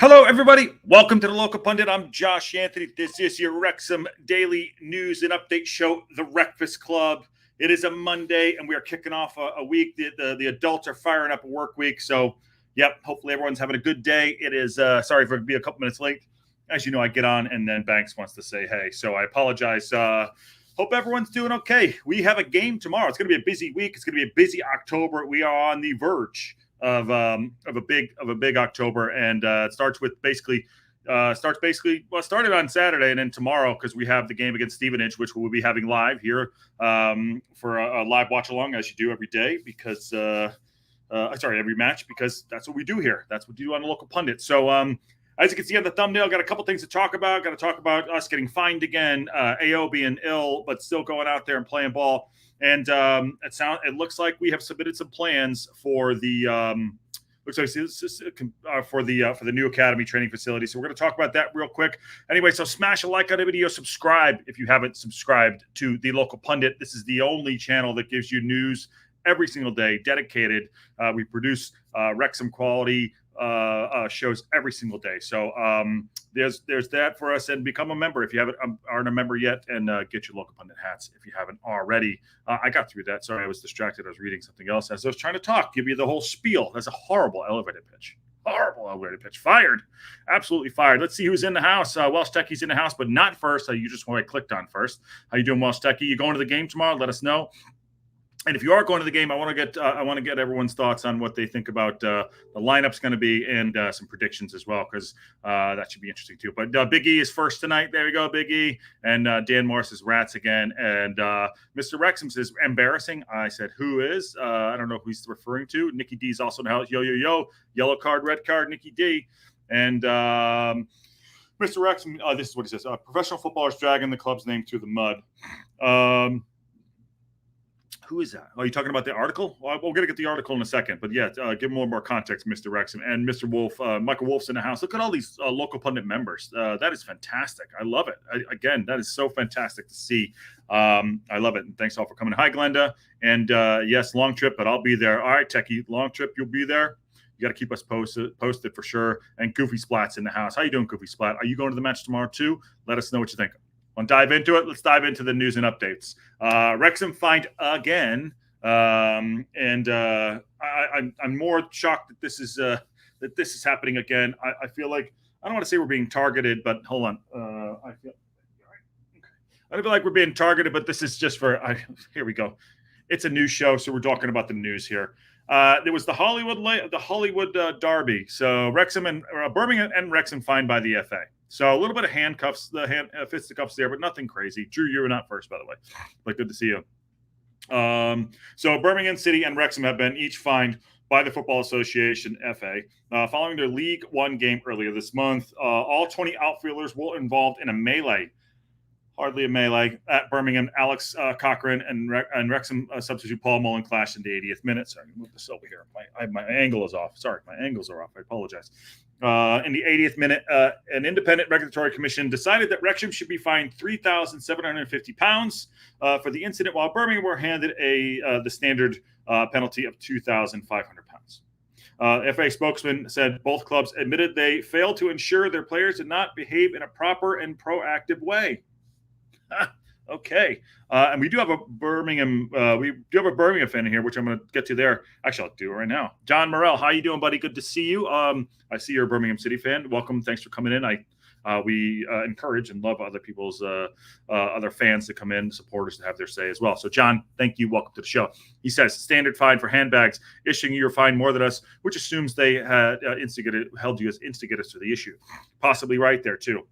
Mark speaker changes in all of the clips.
Speaker 1: Hello, everybody. Welcome to the Local Pundit. I'm Josh Anthony. This is your Wrexham daily news and update show, The Wreckfast Club. It is a Monday, and we are kicking off a week. The adults are firing up a work week. So, yep, hopefully everyone's having a good day. It is, sorry for being a couple minutes late. As you know, I get on, and then Banks wants to say hey. So I apologize. Hope everyone's doing okay. We have a game tomorrow. It's going to be a busy week. It's going to be a busy October. We are on the verge of a big October, and it starts started on Saturday and then tomorrow, because we have the game against Stevenage, which we'll be having live here for a live watch along, as you do every day, because every match, because that's what we do here. That's what we do on the Local Pundit. So as you can see on the thumbnail, got a couple things to talk about. Got to talk about us getting fined again, AO being ill but still going out there and playing ball. And it looks like we have submitted some plans for the for the new academy training facility. So we're going to talk about that real quick. Anyway, so smash a like on the video, subscribe if you haven't subscribed to the Local Pundit. This is the only channel that gives you news every single day, dedicated. We produce Wrexham quality shows every single day. So there's that for us, and become a member if you aren't a member yet, and get your Local Pundit hats if you haven't already. I got through that. Sorry, I was distracted. I was reading something else as I was trying to talk, give you the whole spiel. That's a horrible elevated pitch. Horrible elevated pitch. Fired. Absolutely fired. Let's see who's in the house. Welsh Techie's in the house, but not first. You just want to clicked on first. How you doing, Welsh Techie? You going to the game tomorrow? Let us know. And if you are going to the game, I want to get everyone's thoughts on what they think about the lineup's going to be, and some predictions as well, because that should be interesting too. But Big E is first tonight. There we go, Big E. And Dan Morris is Rats again. And Mr. Wrexham says embarrassing. I said who is? I don't know who he's referring to. Nikki D's also in the house. Yo, yo, yo. Yellow card, red card, Nikki D. And Mr. Wrexham, this is what he says. Professional footballers dragging the club's name through the mud. Who is that? Are you talking about the article? Well, we're going to get the article in a second. But yeah, give more context, Mr. Wrexham. And Mr. Wolf, Michael Wolf's in the house. Look at all these Local Pundit members. That is fantastic. I love it. Again, that is so fantastic to see. I love it. And thanks all for coming. Hi, Glenda. And yes, long trip, but I'll be there. All right, Techie, long trip, you'll be there. You got to keep us posted for sure. And Goofy Splat's in the house. How you doing, Goofy Splat? Are you going to the match tomorrow too? Let us know what you think. Want to dive into it? Let's dive into the news and updates. Wrexham fined again, and I'm more shocked that this is happening again. I feel like, I don't want to say we're being targeted, but hold on. I feel like we're being targeted, but this is just here we go. It's a news show, so we're talking about the news here. There was the Hollywood Derby. So Wrexham and Birmingham and Wrexham fined by the FA. So a little bit of handcuffs, fisticuffs there, but nothing crazy. Drew, you were not first, by the way. But good to see you. So Birmingham City and Wrexham have been each fined by the Football Association, FA, following their League One game earlier this month. All 20 outfielders were involved in a melee. Hardly a melee at Birmingham. Alex Cochran and Wrexham substitute Paul Mullen clashed in the 80th minute. Sorry, move this over here. My angle is off. Sorry, my angles are off. I apologize. In the 80th minute, an independent regulatory commission decided that Wrexham should be fined £3,750 for the incident, while Birmingham were handed the standard penalty of £2,500. FA spokesman said both clubs admitted they failed to ensure their players did not behave in a proper and proactive way. Okay. And we do have a Birmingham fan in here, which I'm going to get to there. Actually, I'll do it right now. John Morrell, how you doing, buddy? Good to see you. I see you're a Birmingham City fan. Welcome. Thanks for coming in. We encourage and love other people's other fans to come in, supporters to have their say as well. So, John, thank you. Welcome to the show. He says, standard fine for handbags, issuing you a fine more than us, which assumes they had held you as instigators to the issue. Possibly right there, too.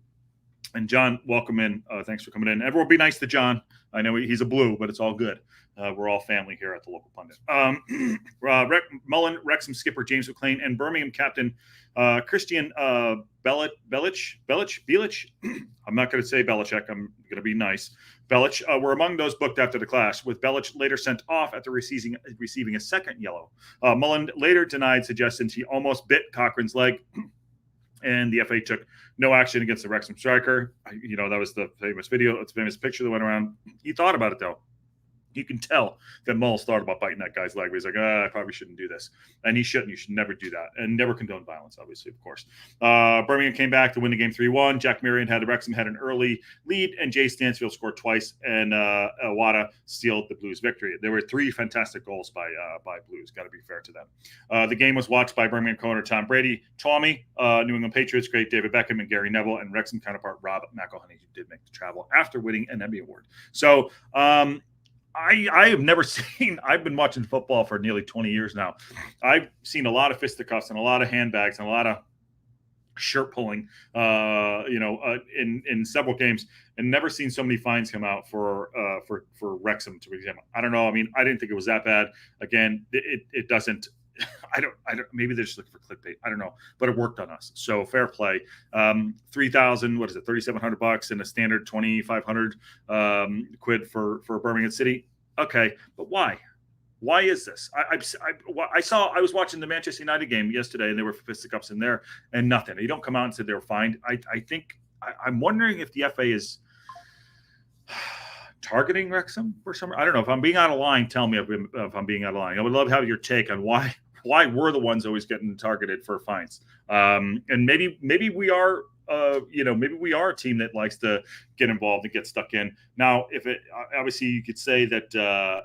Speaker 1: And John, welcome in. Thanks for coming in. Everyone be nice to John. I know he's a blue, but it's all good. We're all family here at the Local Pundit. Mullen, Wrexham skipper James McLean, and Birmingham captain Christian Belic. I'm not going to say Belichick. I'm going to be nice. Belic were among those booked after the clash, with Belic later sent off after receiving a second yellow. Mullen later denied suggestions he almost bit Cochran's leg. And the FA took no action against the Wrexham striker. That was the famous video. It's a famous picture that went around. He thought about it, though. You can tell that Mullis thought about biting that guy's leg, but he's like, I probably shouldn't do this. And he shouldn't. You should never do that. And never condone violence, obviously, of course. Birmingham came back to win the game 3-1. Jack Marion had the Wrexham had an early lead, and Jay Stansfield scored twice, and Wada sealed the Blues victory. There were 3 fantastic goals by Blues. Got to be fair to them. The game was watched by Birmingham co-owner Tom Brady, Tommy, New England Patriots great David Beckham, and Gary Neville, and Wrexham counterpart Rob McElhenney, who did make the travel after winning an Emmy Award. So, I have never seen, I've been watching football for nearly 20 years now. I've seen a lot of fisticuffs and a lot of handbags and a lot of shirt pulling, in several games, and never seen so many fines come out for Wrexham, to example. I don't know. I mean, I didn't think it was that bad. Again, it doesn't, I don't, maybe they're just looking for clickbait. I don't know, but it worked on us. So fair play. 3,000, what is it? $3,700 and a standard 2,500 quid for Birmingham City. Okay. But why? Why is this? I was watching the Manchester United game yesterday, and there were fisticuffs in there and nothing. You don't come out and say they were fined. I'm wondering if the FA is targeting Wrexham for some. I don't know. If I'm being out of line, tell me if I'm being out of line. I would love to have your take on why we're the ones always getting targeted for fines. And maybe we are. Maybe we are a team that likes to get involved and get stuck in. Now, if it obviously you could say that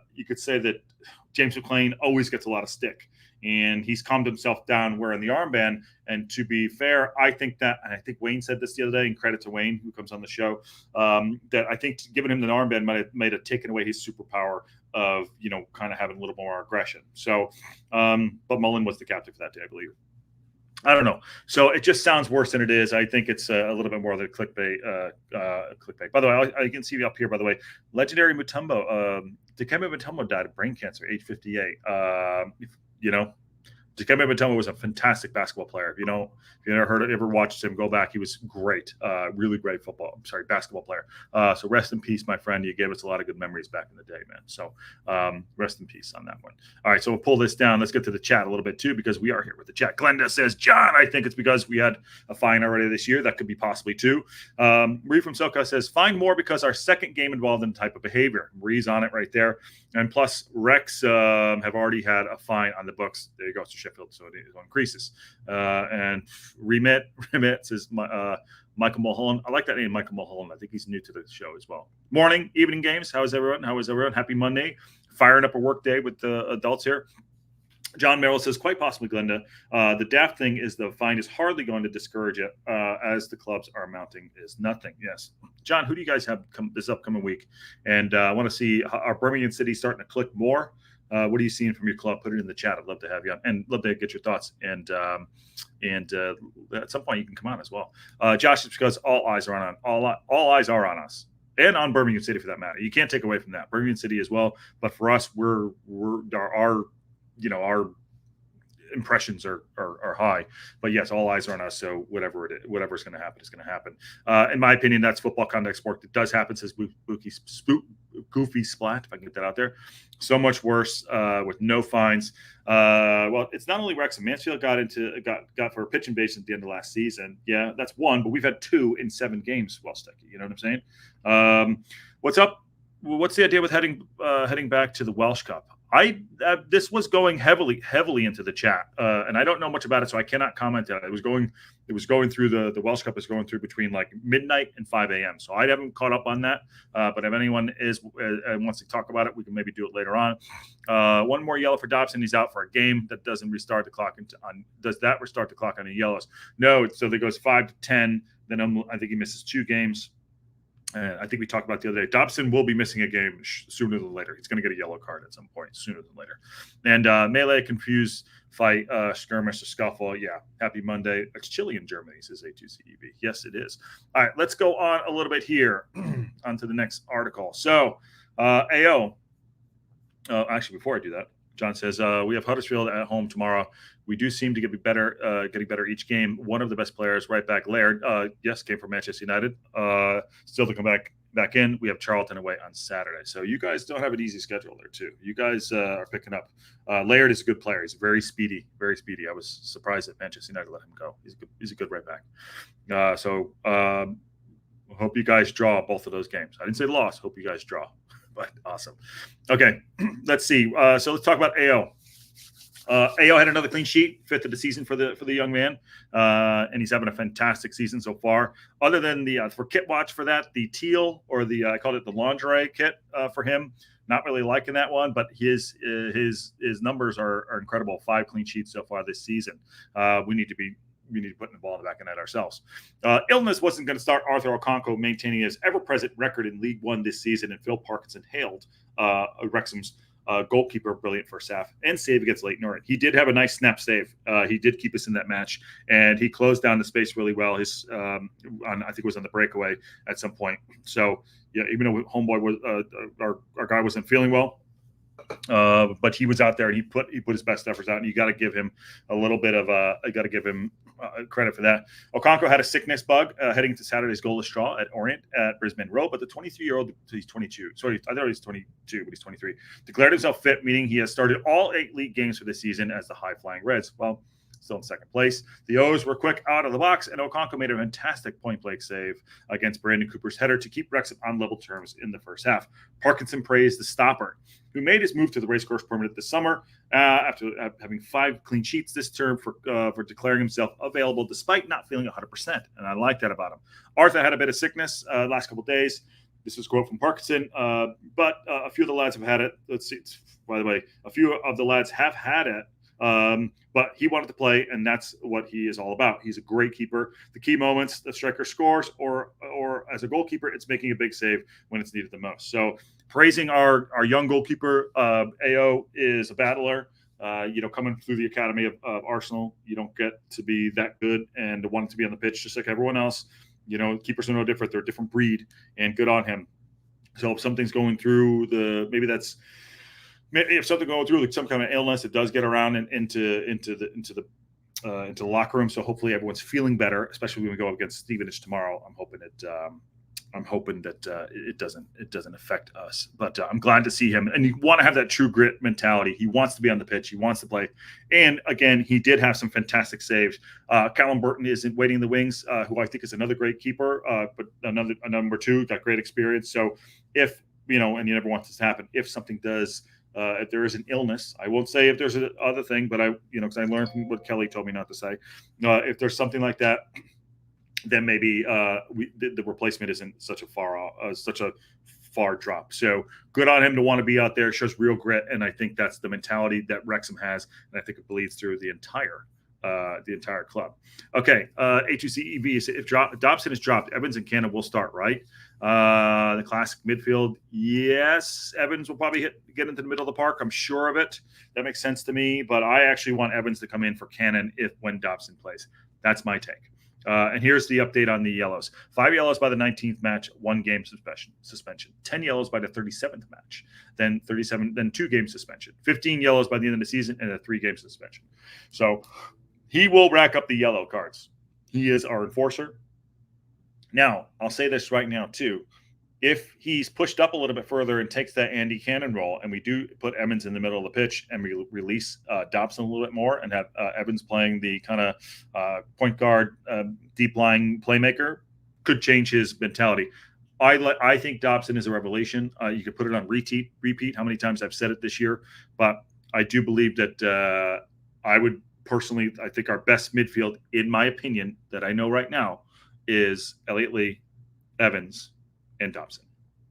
Speaker 1: James McLean always gets a lot of stick, and he's calmed himself down wearing the armband. And to be fair, I think that, and I think Wayne said this the other day, and credit to Wayne who comes on the show, that I think giving him the armband might have taken away his superpower of kind of having a little more aggression. So, but Mullen was the captain for that day, I believe. I don't know. So it just sounds worse than it is. I think it's a little bit more of the clickbait. By the way, I can see up here, by the way, legendary Mutombo. Dikembe Mutombo died of brain cancer, age 58. Dikembe Mutombo was a fantastic basketball player. If you ever watched him, go back. He was great, really great basketball player. So rest in peace, my friend. You gave us a lot of good memories back in the day, man. So rest in peace on that one. All right, so we'll pull this down. Let's get to the chat a little bit too, because we are here with the chat. Glenda says, John, I think it's because we had a fine already this year. That could be possibly too. Marie from SoCal says, fine more because our second game involved in type of behavior. Marie's on it right there. And plus, Rex have already had a fine on the books. There you go, to Sheffield, so it increases. And Remit says, Michael Mulholland. I like that name, Michael Mulholland. I think he's new to the show as well. Morning, evening games. How is everyone? Happy Monday. Firing up a work day with the adults here. John Merrill says, quite possibly, Glenda. The daft thing is the fine is hardly going to discourage it, as the clubs are mounting is nothing. Yes. John, who do you guys have this upcoming week? And I want to see, are Birmingham City starting to click more? What are you seeing from your club? Put it in the chat. I'd love to have you on and love to get your thoughts. And at some point you can come on as well. Josh, it's because all eyes are on us and on Birmingham City for that matter. You can't take away from that. Birmingham City as well. But for us, our impressions are high, but yes, all eyes are on us. So whatever's going to happen is going to happen. In my opinion, that's football contact sport. It does happen, says Goofy Splat, if I can get that out there. So much worse with no fines. Well, it's not only Wrexham. Mansfield got for a pitch invasion at the end of last season. Yeah, that's one, but we've had 2 in 7 games. Well, Stecky, you know what I'm saying? What's up? What's the idea with heading back to the Welsh Cup? This was going heavily into the chat, and I don't know much about it, so I cannot comment on it. It was going through the Welsh Cup is going through between like midnight and 5 a.m. So I haven't caught up on that. But if anyone wants to talk about it, we can maybe do it later on. One more yellow for Dobson. He's out for a game. That doesn't restart the clock. Does that restart the clock on the yellows? No. So there goes 5 to 10. Then I think he misses 2 games. I think we talked about the other day. Dobson will be missing a game sooner than later. He's going to get a yellow card at some point sooner than later. And melee, confused, fight, skirmish, or scuffle. Yeah, happy Monday. It's chilly in Germany, says A2CEB. Yes, it is. All right, let's go on a little bit here onto the next article. So, AO. Actually, before I do that, John says, we have Huddersfield at home tomorrow. We do seem to getting better each game. One of the best players, right back, Laird, yes, came from Manchester United. Still to come back in. We have Charlton away on Saturday. So you guys don't have an easy schedule there, too. You guys are picking up. Laird is a good player. He's very speedy, very speedy. I was surprised that Manchester United let him go. He's a good right back. Hope you guys draw both of those games. I didn't say loss. Hope you guys draw. But awesome. Okay, let's see. So let's talk about AO. AO had another clean sheet, 5th of the season for the young man, and he's having a fantastic season so far. Other than the for kit watch for that, the teal or the I called it the lingerie kit for him. Not really liking that one, but his numbers are incredible. 5 clean sheets so far this season. We need to put the ball in the back of the net ourselves. Illness wasn't going to start Arthur Okonkwo maintaining his ever-present record in League One this season, and Phil Parkinson hailed Wrexham's goalkeeper brilliant first half and save against Leyton Orient. He did have a nice snap save. He did keep us in that match, and he closed down the space really well. His I think it was on the breakaway at some point. So yeah, even though homeboy was our guy wasn't feeling well, but he was out there and he put his best efforts out, and you got to give him a little bit of credit for that. Okonkwo had a sickness bug heading into Saturday's goalless draw at Orient at Brisbane Road, but the 23-year-old, he's 22. Sorry, I thought he was 22, but he's 23. Declared himself fit, meaning he has started all 8 league games for this season as the high-flying Reds. Well, still in second place. The O's were quick out of the box, and Okonkwo made a fantastic point-blank save against Brandon Cooper's header to keep Wrexham on level terms in the first half. Parkinson praised the stopper, who made his move to the racecourse permanent this summer after having 5 clean sheets this term for declaring himself available despite not feeling 100%, and I like that about him. Arthur had a bit of sickness last couple of days. This is a quote from Parkinson, but a few of the lads have had it. Let's see. By the way, a few of the lads have had it. But he wanted to play, and that's what he is all about. He's a great keeper. The key moments, the striker scores, or as a goalkeeper, it's making a big save when it's needed the most. So praising our young goalkeeper. AO is a battler. Coming through the academy of Arsenal, you don't get to be that good and want to be on the pitch just like everyone else. Keepers are no different. They're a different breed, and good on him. So if something's going through if something going through like some kind of illness, it does get around into the locker room. So hopefully everyone's feeling better, especially when we go up against Stevenage tomorrow. I'm hoping that it doesn't affect us. But I'm glad to see him. And you want to have that true grit mentality. He wants to be on the pitch. He wants to play. And again, he did have some fantastic saves. Callum Burton is waiting in the wings, who I think is another great keeper, but a number 2, got great experience. So if and you never want this to happen, if something does. If there is an illness, I won't say if there's other thing, but because I learned from what Kelly told me not to say. If there's something like that, then maybe the replacement isn't such a far drop. So good on him to want to be out there. Shows real grit, and I think that's the mentality that Wrexham has, and I think it bleeds through the entire club. Okay, H2CEV is if Dobson is dropped, Evans and Cannon will start, right? The classic midfield, yes. Evans will probably get into the middle of the park. I'm sure of it. That makes sense to me. But I actually want Evans to come in for Cannon when Dobson plays. That's my take. And here's the update on the yellows: 5 yellows by the 19th match, 1 game suspension. 10 yellows by the 37th match, then 2 game suspension. 15 yellows by the end of the season, and a 3-game suspension. So he will rack up the yellow cards. He is our enforcer. Now, I'll say this right now, too. If he's pushed up a little bit further and takes that Andy Cannon role, and we do put Evans in the middle of the pitch and we release Dobson a little bit more and have Evans playing the kind of point guard, deep-lying playmaker, could change his mentality. I think Dobson is a revelation. You could put it on repeat how many times I've said it this year, but I do believe that I think our best midfield, in my opinion, that I know right now, is Elliott Lee, Evans, and Dobson.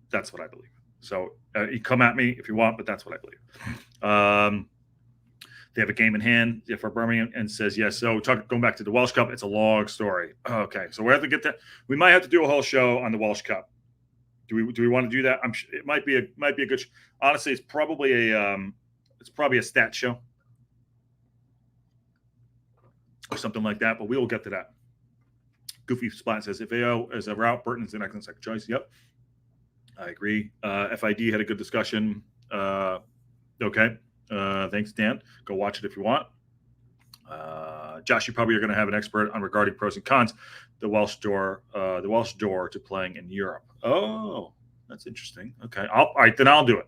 Speaker 1: That's what I believe. So you come at me if you want, but that's what I believe. They have a game in hand for Birmingham and says yes. So going back to the Welsh Cup, it's a long story. Okay, so we have to get that. We might have to do a whole show on the Welsh Cup. Do we want to do that? It might be a good. Honestly, it's probably a stat show or something like that. But we will get to that. Goofy Splat says, if AO is a route, Burton is an excellent second choice. Yep. I agree. FID had a good discussion. Okay. Thanks, Dan. Go watch it if you want. Josh, you probably are going to have an expert on regarding pros and cons. The Welsh door to playing in Europe. Oh, that's interesting. Okay. All right, then I'll do it.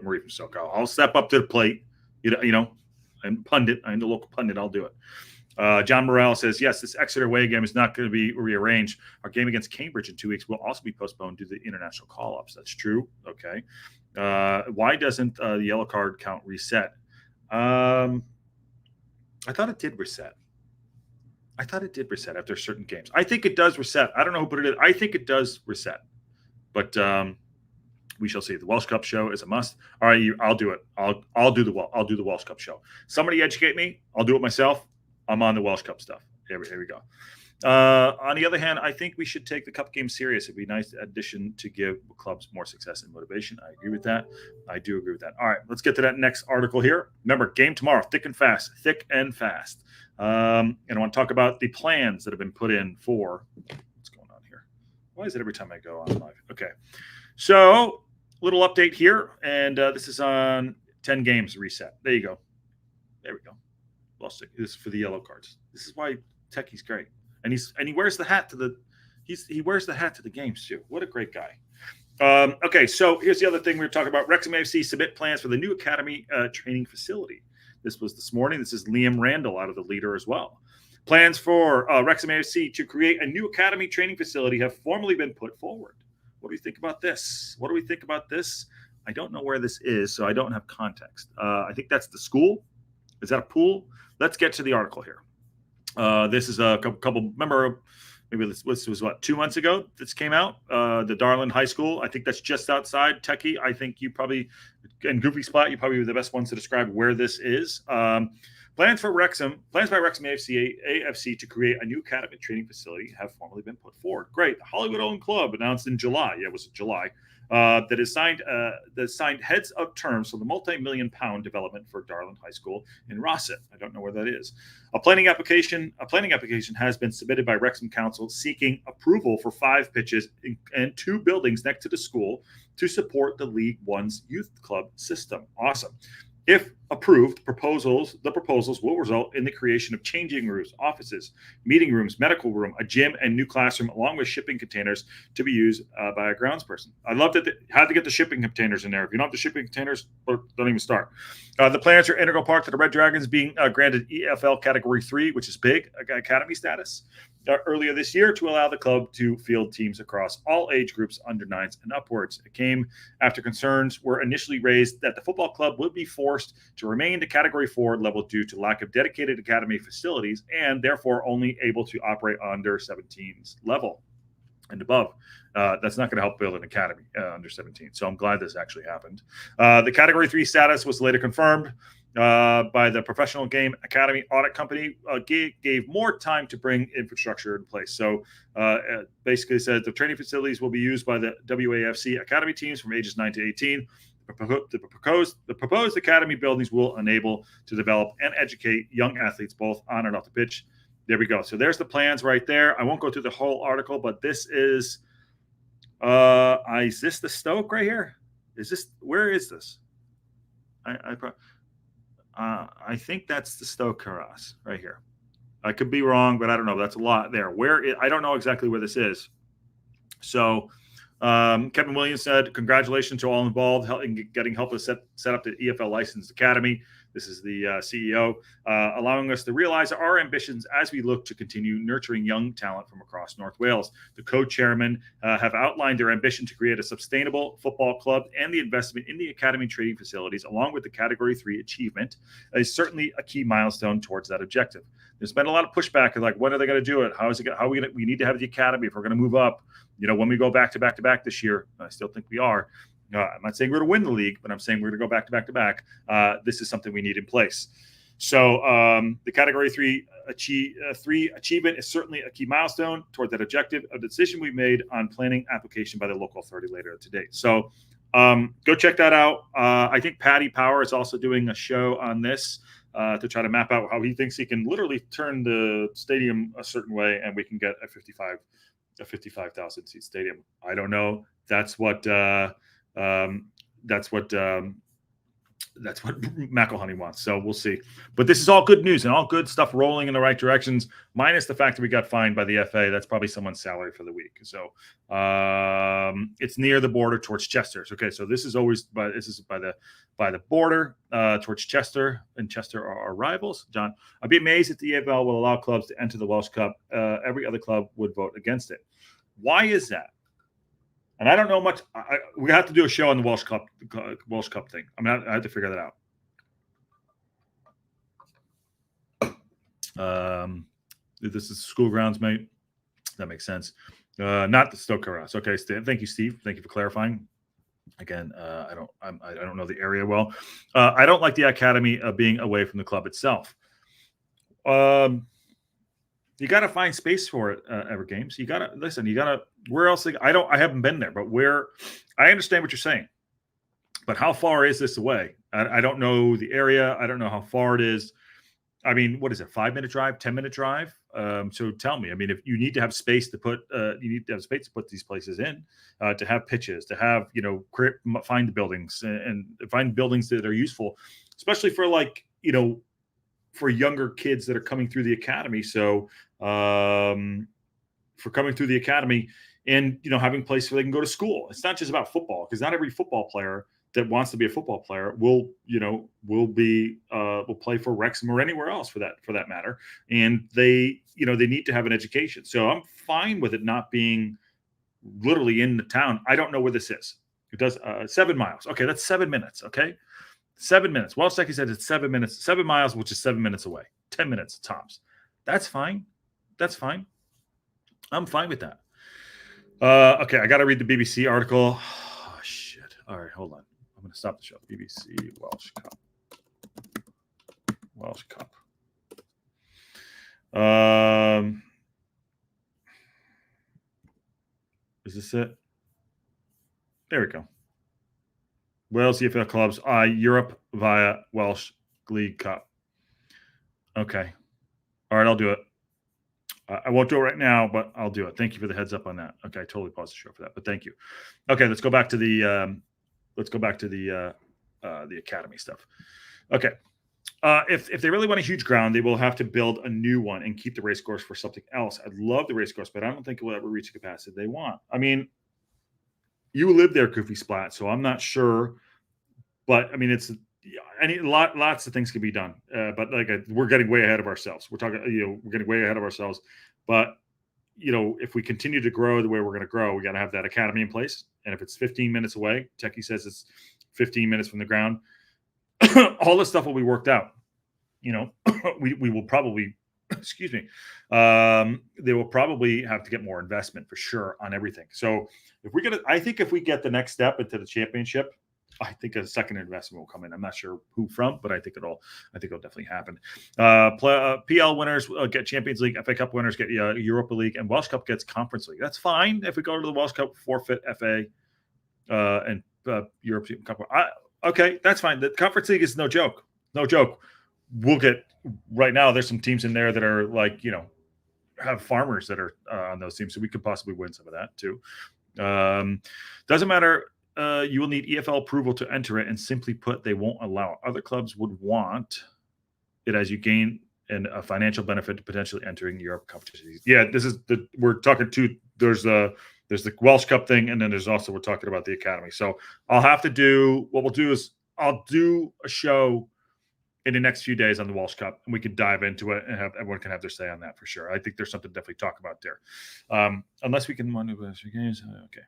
Speaker 1: Marie from SoCal. I'll step up to the plate. I'm pundit. I'm the local pundit. I'll do it. John Morrell says, yes, this Exeter away game is not going to be rearranged. Our game against Cambridge in 2 weeks will also be postponed due to the international call-ups. That's true. Okay. Why doesn't the yellow card count reset? I thought it did reset. I thought it did reset after certain games. I think it does reset. I don't know who put it in. I think it does reset. But we shall see. The Welsh Cup show is a must. All right, I'll do it. I'll do the Welsh Cup show. Somebody educate me. I'll do it myself. I'm on the Welsh Cup stuff. Here we go. On the other hand, I think we should take the cup game serious. It'd be a nice addition to give clubs more success and motivation. I agree with that. I do agree with that. All right, let's get to that next article here. Remember, game tomorrow, thick and fast. And I want to talk about the plans that have been put in for what's going on here. Why is it every time I go on live? Okay, so little update here, and this is on 10 games reset. There you go. There we go. Lost it. This is for the yellow cards. This is why Techie's great. And he wears the hat to the he wears the hat to the games too. What a great guy. Okay, so here's the other thing we were talking about. Wrexham AFC submit plans for the new academy training facility. This was this morning. This is Liam Randall out of the Leader as well. Plans for Wrexham AFC to create a new academy training facility have formally been put forward. What do you think about this? I don't know where this is, so I don't have context. I think that's the school. Is that a pool? Let's get to the article here. This is a couple. Remember, maybe this was what 2 months ago. This came out. The Darland High School. I think that's just outside Techie. I think you probably and Goofy Spot. You probably were the best ones to describe where this is. Plans by Wrexham AFC to create a new academy training facility have formally been put forward. Great. The Hollywood-owned club announced in July. Yeah, it was July. That signed heads of terms for the multi-million-pound development for Darland High School in Rossett. I don't know where that is. A planning application has been submitted by Wrexham Council seeking approval for 5 pitches and 2 buildings next to the school to support the League One's youth club system. Awesome. If approved, the proposals will result in the creation of changing rooms, offices, meeting rooms, medical room, a gym, and new classroom, along with shipping containers to be used by a groundsperson. I love that they had to get the shipping containers in there. If you don't have the shipping containers, don't even start. The plans are integral part to the Red Dragons being granted EFL Category 3, which is big, academy status, earlier this year to allow the club to field teams across all age groups under 9s and upwards. It came after concerns were initially raised that the football club would be forced to remain to Category 4 level due to lack of dedicated academy facilities and therefore only able to operate under 17s level and above. That's not going to help build an academy under 17. So I'm glad this actually happened. The Category 3 status was later confirmed by the Professional Game Academy Audit Company, gave more time to bring infrastructure in place. So basically said the training facilities will be used by the WAFC Academy teams from ages 9 to 18. The proposed academy buildings will enable to develop and educate young athletes both on and off the pitch. There we go. So there's the plans right there. I won't go through the whole article, but this is this the Stoke right here? Where is this? I think that's the Stoke Carras right here. I could be wrong, but I don't know. That's a lot there. I don't know exactly where this is. So Kevin Williams said, congratulations to all involved in getting help to set up the EFL licensed academy. This is the CEO, allowing us to realize our ambitions as we look to continue nurturing young talent from across North Wales. The co-chairmen have outlined their ambition to create a sustainable football club, and the investment in the academy training facilities, along with the Category 3 achievement, is certainly a key milestone towards that objective. There's been a lot of pushback, like, when are they going to do it? We need to have the academy if we're going to move up. When we go back to back this year, I still think we are. I'm not saying we're going to win the league, but I'm saying we're going to go back to back. This is something we need in place. So the Category 3 achievement is certainly a key milestone toward that objective. A decision we made on planning application by the local authority later today. So go check that out. I think Paddy Power is also doing a show on this to try to map out how he thinks he can literally turn the stadium a certain way, and we can get a 55,000 seat stadium. I don't know. That's what That's what McElhenney wants. So we'll see. But this is all good news and all good stuff rolling in the right directions, minus the fact that we got fined by the FA. That's probably someone's salary for the week. So it's near the border towards Chester. Okay, so this is by the border towards Chester, and Chester are our rivals. John, I'd be amazed if the EFL will allow clubs to enter the Welsh Cup. Every other club would vote against it. Why is that? And I don't know much. We have to do a show on the Welsh Cup thing. I mean, I have to figure that out. This is school grounds, mate. That makes sense. Not the Stoke House. Okay, thank you, Steve. Thank you for clarifying. Again, I don't know the area well. I don't like the academy being away from the club itself. You got to find space for it, Ever Games. You got to listen. You got to. Where else? I haven't been there, but where? I understand what you're saying, but how far is this away? I don't know the area. I don't know how far it is. I mean, what is it? 5-minute drive? 10-minute drive? So tell me. I mean, if you need to have space to put, these places in, to have pitches, to have find buildings and find buildings that are useful, especially for for younger kids that are coming through the academy. So for coming through the academy and, having places where they can go to school. It's not just about football, because not every football player that wants to be a football player will play for Wrexham or anywhere else for that matter. And they need to have an education. So I'm fine with it not being literally in the town. I don't know where this is. It does 7 miles. Okay. That's 7 minutes. Okay. 7 minutes. Well, Stecky said it's 7 minutes, 7 miles, which is 7 minutes away, 10 minutes tops. That's fine. That's fine. I'm fine with that. Okay. I got to read the BBC article. Oh, shit. All right. Hold on. I'm going to stop the show. BBC Welsh Cup. Welsh Cup. Is this it? There we go. Wales EFL clubs, Europe via Welsh League Cup. Okay. All right, I'll do it. I won't do it right now, but I'll do it. Thank you for the heads up on that. Okay, I totally paused the show for that, but thank you. Okay, let's go back to the academy stuff. Okay. If they really want a huge ground, they will have to build a new one and keep the race course for something else. I'd love the race course, but I don't think it will ever reach the capacity they want. I mean, you live there, Goofy Splat, so I'm not sure. But I mean, lots of things can be done. But we're getting way ahead of ourselves. We're getting way ahead of ourselves. But if we continue to grow the way we're going to grow, we got to have that academy in place. And if it's 15 minutes away, Techie says it's 15 minutes from the ground. All this stuff will be worked out. We will probably, excuse me, they will probably have to get more investment for sure on everything. So I think if we get the next step into the championship, I think a second investment will come in. I'm not sure who from, but I think it'll definitely happen. PL winners get Champions League, FA Cup winners get Europa League, and Welsh Cup gets Conference League. That's fine. If we go to the Welsh Cup, forfeit FA and European Cup. Okay, that's fine. The Conference League is no joke. No joke. We'll get right now. There's some teams in there that are have farmers that are on those teams, so we could possibly win some of that too. Doesn't matter. You will need EFL approval to enter it, and simply put, they won't allow it. Other clubs would want it as you gain a financial benefit to potentially entering Europe competitions. Yeah, we're talking to. There's the Welsh Cup thing, and then we're talking about the academy. So what we'll do is I'll do a show in the next few days on the Welsh Cup, and we could dive into it and everyone can have their say on that for sure. I think there's something to definitely talk about there. Unless we can win the games. Okay.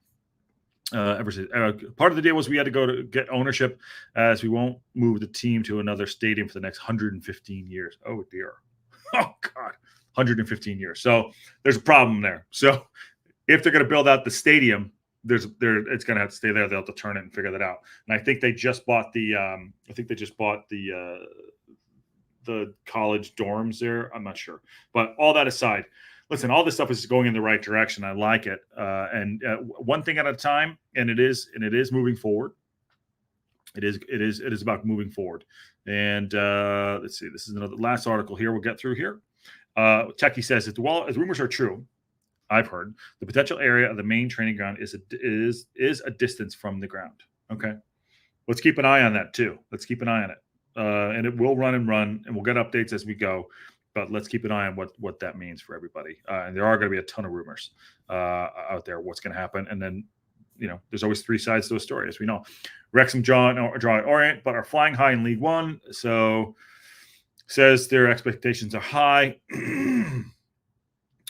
Speaker 1: Part of the deal was we had to go to get ownership, as we won't move the team to another stadium for the next 115 years. Oh dear. Oh God. 115 years. So there's a problem there. So if they're going to build out the stadium, it's going to have to stay there. They'll have to turn it and figure that out. And I think they just bought the college dorms there. I'm not sure, but all that aside, listen, all this stuff is going in the right direction. I like it. And one thing at a time, and it is moving forward. It is about moving forward. And let's see, this is another last article here we'll get through here. Techie says, if rumors are true, I've heard the potential area of the main training ground is a distance from the ground. Okay. let's keep an eye on that too. Let's keep an eye on it. And it will run, and we'll get updates as we go. But let's keep an eye on what that means for everybody. And there are going to be a ton of rumors out there what's going to happen. And then, there's always three sides to a story, as we know. Wrexham draw at Orient, but are flying high in League One. So says their expectations are high.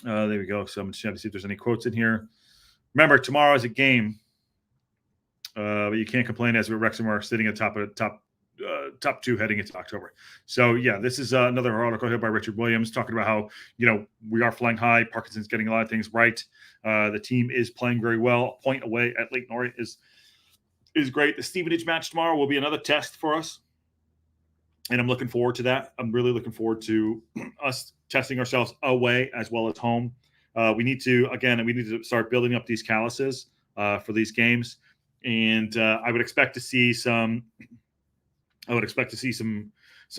Speaker 1: There we go. So I'm just trying to see if there's any quotes in here. Remember, tomorrow is a game, but you can't complain as Wrexham are sitting at top top two heading into October. So yeah, this is another article here by Richard Williams talking about how, we are flying high. Parkinson's getting a lot of things right. The team is playing very well. A point away at Leyton Orient is great. The Stevenage match tomorrow will be another test for us. And I'm looking forward to that. I'm really looking forward to us testing ourselves away as well as home. We need to start building up these calluses for these games. And I would expect to see some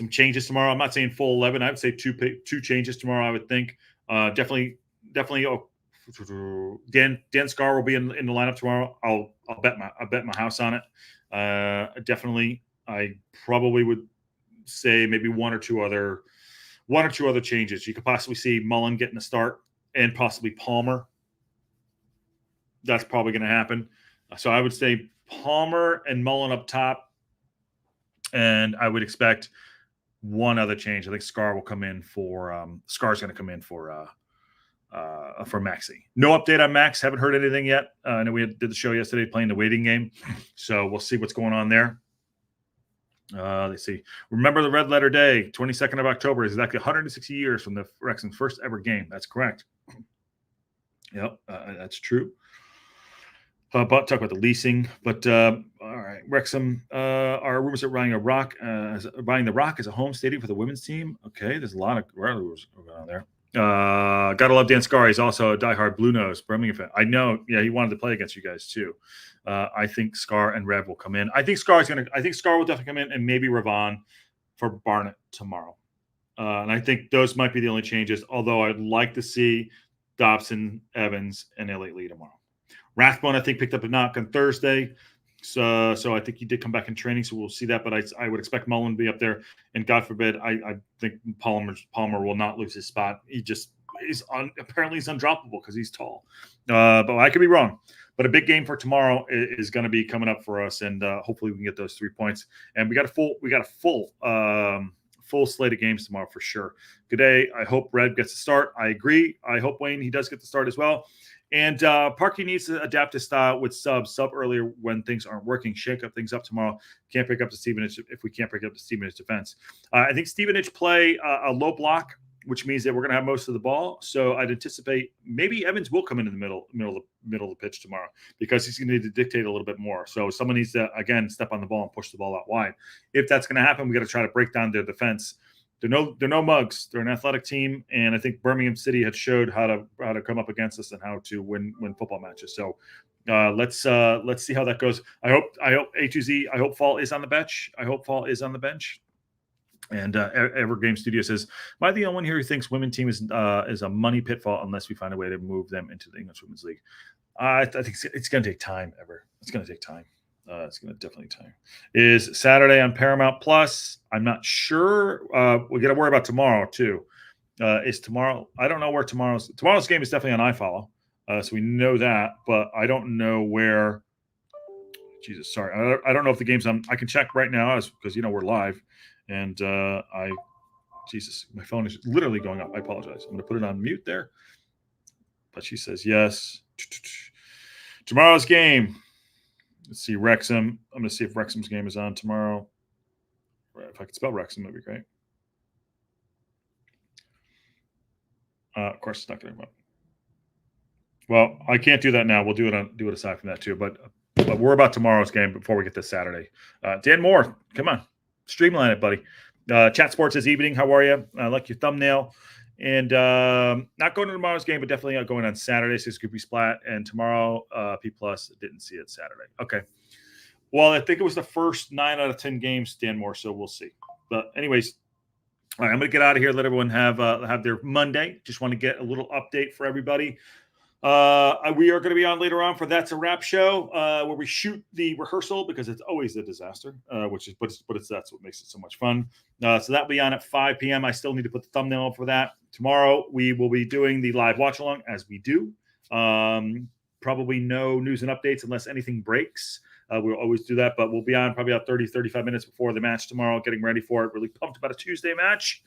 Speaker 1: changes tomorrow. I'm not saying full 11. I would say two changes tomorrow. I would think definitely. Dan Scar will be in the lineup tomorrow. I'll bet my house on it. Definitely. I probably would say maybe one or two other changes. You could possibly see Mullen getting a start and possibly Palmer. That's probably going to happen. So I would say Palmer and Mullen up top. And I would expect one other change. I think Scar will come in for Scar's going to come in for Maxey. No update on Max. Haven't heard anything yet. I know we did the show yesterday playing the waiting game, so we'll see what's going on there. Let's see. Remember the Red Letter Day, 22nd of October is exactly 160 years from the Wrexham's first ever game. That's correct. Yep, that's true. Talk about the leasing, but all right, Wrexham are rumors that buying the Rock as a home stadium for the women's team. Okay, there's a lot of rumors going on there. Gotta love Dan Scar. He's also a diehard Blue Nose Birmingham fan. I know. Yeah, he wanted to play against you guys too. I think Scar and Rev will come in. I think Scar will definitely come in, and maybe Ravon for Barnett tomorrow. And I think those might be the only changes. Although I'd like to see Dobson, Evans, and Elliott Lee tomorrow. Rathbone, I think, picked up a knock on Thursday. So I think he did come back in training, so we'll see that. But I would expect Mullen to be up there. And God forbid, I think Palmer will not lose his spot. He just apparently he's undroppable because he's tall. But I could be wrong. But a big game for tomorrow is going to be coming up for us, and hopefully we can get those 3 points. And we got a full slate of games tomorrow for sure. Good day. I hope Red gets a start. I agree. I hope Wayne, he does get the start as well. And Parky needs to adapt his style with sub earlier when things aren't working. Shake up things up tomorrow. Can't pick up the Stevenage if we can't pick up the Stevenage defense. I think Stevenage play a low block, which means that we're going to have most of the ball. So I'd anticipate maybe Evans will come in the middle of the pitch tomorrow because he's going to need to dictate a little bit more. So someone needs to, again, step on the ball and push the ball out wide. If that's going to happen, we got to try to break down their defense. They're no mugs. They're an athletic team, and I think Birmingham City had showed how to come up against us and how to win football matches. So let's see how that goes. I hope A to Z. I hope Fall is on the bench. And Evergame Studio says, "Am I the only one here who thinks women team is a money pitfall unless we find a way to move them into the English Women's League?" I think it's going to take time. It's going to take time. It's going to definitely time. Is Saturday on Paramount Plus? I'm not sure. We got to worry about tomorrow too. Is tomorrow? I don't know where tomorrow's game is definitely on iFollow, so we know that. But I don't know where. Jesus, sorry. I don't know if the game's on. I can check right now because we're live, and Jesus, my phone is literally going up. I apologize. I'm going to put it on mute there. But she says yes. Tomorrow's game. Let's see, Wrexham. I'm going to see if Wrexham's game is on tomorrow. If I could spell Wrexham, that'd be great. Of course, it's not going to come up. Well, I can't do that now. We'll do it aside from that too. But we're about tomorrow's game before we get to Saturday. Dan Moore, come on, streamline it, buddy. Chat Sports this evening. How are you? I like your thumbnail. And not going to tomorrow's game, but definitely going on Saturday. So it's going to be Splat. And tomorrow, P+, didn't see it Saturday. Okay. Well, I think it was the first 9 out of 10 games, Dan Moore, so we'll see. But anyways, all right, I'm going to get out of here, let everyone have their Monday. Just want to get a little update for everybody. We are going to be on later on for That's a Wrap show, where we shoot the rehearsal because it's always a disaster, that's what makes it so much fun. So that'll be on at 5 p.m. I still need to put the thumbnail up for that. Tomorrow, we will be doing the live watch along as we do. Probably no news and updates unless anything breaks. We'll always do that, but we'll be on probably about 30, 35 minutes before the match tomorrow, getting ready for it. Really pumped about a Tuesday match.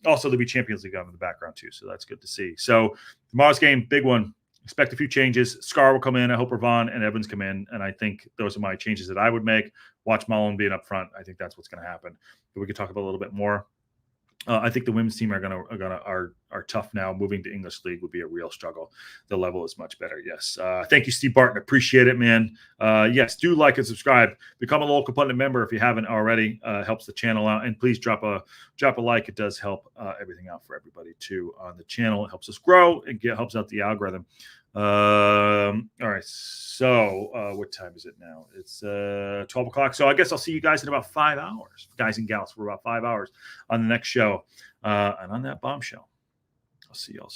Speaker 1: Also, there'll be Champions League on in the background too, so that's good to see. So tomorrow's game, big one. Expect a few changes. Scar will come in. I hope Ravon and Evans come in, and I think those are my changes that I would make. Watch Mullen being up front. I think that's what's going to happen. But we could talk about a little bit more. I think the women's team are tough now. Moving to English League would be a real struggle. The level is much better. Yes. Thank you, Steve Barton. Appreciate it, man. Yes, do like and subscribe. Become a local pundit member if you haven't already. Helps the channel out, and please drop a like. It does help everything out for everybody too on the channel. It helps us grow and helps out the algorithm. All right. So what time is it now? It's 12 o'clock. So I guess I'll see you guys in about 5 hours, guys and gals, for about 5 hours on the next show. And on that bombshell, I'll see y'all soon.